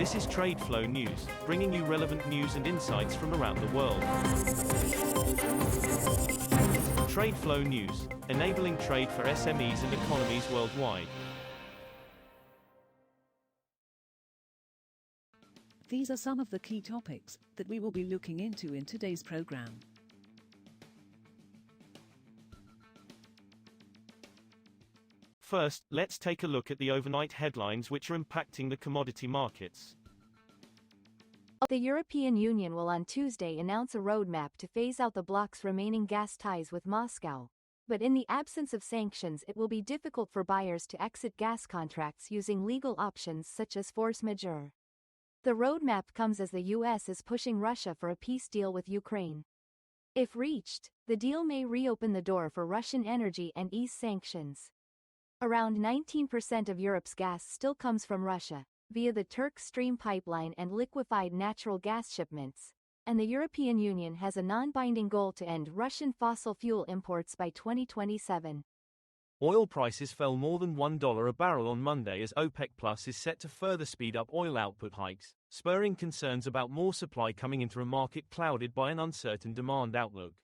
This is TradeFlow News, bringing you relevant news and insights from around the world. TradeFlow News, enabling trade for SMEs and economies worldwide. These are some of the key topics that we will be looking into in today's program. First, let's take a look at the overnight headlines which are impacting the commodity markets. The European Union will on Tuesday announce a roadmap to phase out the bloc's remaining gas ties with Moscow. But in the absence of sanctions, it will be difficult for buyers to exit gas contracts using legal options such as force majeure. The roadmap comes as the US is pushing Russia for a peace deal with Ukraine. If reached, the deal may reopen the door for Russian energy and ease sanctions. Around 19% of Europe's gas still comes from Russia, via the Turk Stream pipeline and liquefied natural gas shipments, and the European Union has a non-binding goal to end Russian fossil fuel imports by 2027. Oil prices fell more than $1 a barrel on Monday as OPEC Plus is set to further speed up oil output hikes, spurring concerns about more supply coming into a market clouded by an uncertain demand outlook.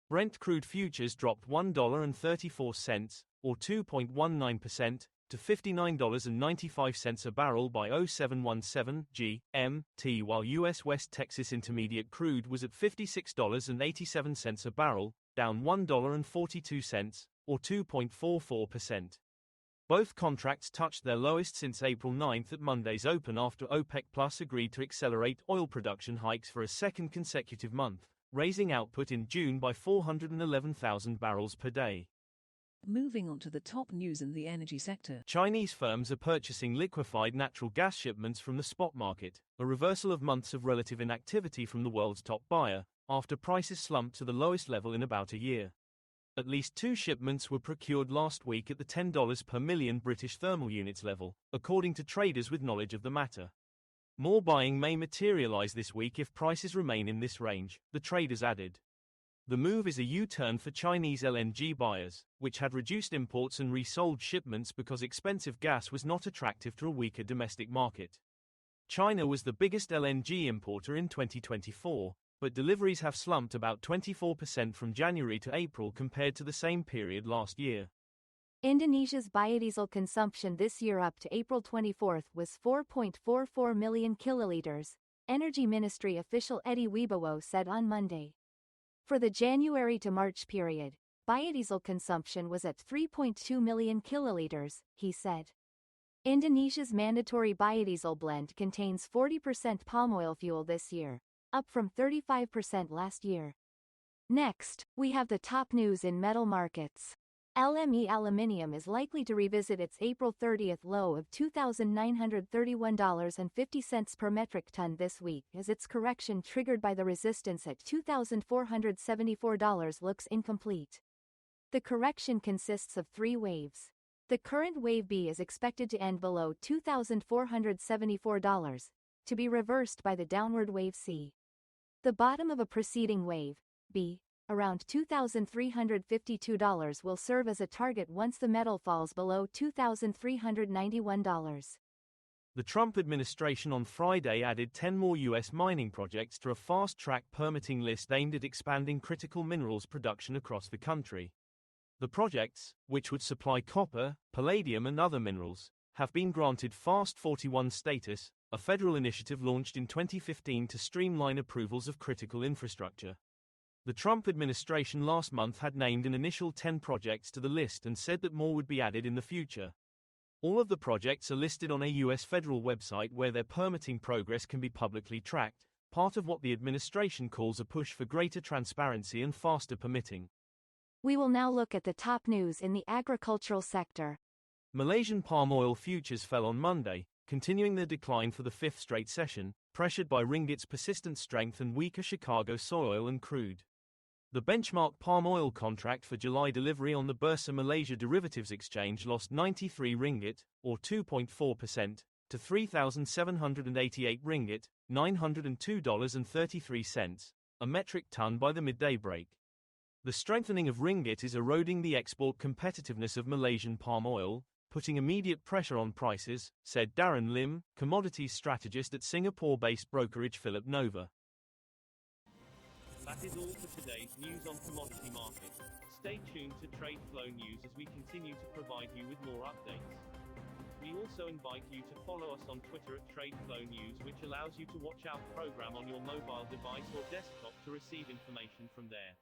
Brent crude futures dropped $1.34, or 2.19%, to $59.95 a barrel by 0717 GMT, while U.S. West Texas Intermediate crude was at $56.87 a barrel, down $1.42, or 2.44%. Both contracts touched their lowest since April 9 at Monday's open after OPEC Plus agreed to accelerate oil production hikes for a second consecutive month, raising output in June by 411,000 barrels per day. Moving on to the top news in the energy sector. Chinese firms are purchasing liquefied natural gas shipments from the spot market, a reversal of months of relative inactivity from the world's top buyer, after prices slumped to the lowest level in about a year. At least 2 shipments were procured last week at the $10 per million British thermal units level, according to traders with knowledge of the matter. More buying may materialize this week if prices remain in this range, the traders added. The move is a U-turn for Chinese LNG buyers, which had reduced imports and resold shipments because expensive gas was not attractive to a weaker domestic market. China was the biggest LNG importer in 2024, but deliveries have slumped about 24% from January to April compared to the same period last year. Indonesia's biodiesel consumption this year up to April 24 was 4.44 million kilolitres, Energy Ministry official Edi Wibowo said on Monday. For the January to March period, biodiesel consumption was at 3.2 million kilolitres, he said. Indonesia's mandatory biodiesel blend contains 40% palm oil fuel this year, up from 35% last year. Next, we have the top news in metal markets. LME Aluminium is likely to revisit its April 30 low of $2,931.50 per metric ton this week as its correction triggered by the resistance at $2,474 looks incomplete. The correction consists of 3 waves. The current wave B is expected to end below $2,474, to be reversed by the downward wave C. The bottom of a preceding wave, B, around $2,352 will serve as a target once the metal falls below $2,391. The Trump administration on Friday added 10 more U.S. mining projects to a fast-track permitting list aimed at expanding critical minerals production across the country. The projects, which would supply copper, palladium and other minerals, have been granted Fast 41 status, a federal initiative launched in 2015 to streamline approvals of critical infrastructure. The Trump administration last month had named an initial 10 projects to the list and said that more would be added in the future. All of the projects are listed on a U.S. federal website where their permitting progress can be publicly tracked, part of what the administration calls a push for greater transparency and faster permitting. We will now look at the top news in the agricultural sector. Malaysian palm oil futures fell on Monday, continuing their decline for the 5th straight session, pressured by ringgit's persistent strength and weaker Chicago soyoil and crude. The benchmark palm oil contract for July delivery on the Bursa Malaysia Derivatives Exchange lost 93 ringgit, or 2.4%, to 3,788 ringgit, $902.33, a metric ton by the midday break. The strengthening of ringgit is eroding the export competitiveness of Malaysian palm oil, putting immediate pressure on prices, said Darren Lim, commodities strategist at Singapore-based brokerage Philip Nova. That is all for today's news on commodity markets. Stay tuned to TradeFlow News as we continue to provide you with more updates. We also invite you to follow us on Twitter at TradeFlow News, which allows you to watch our program on your mobile device or desktop to receive information from there.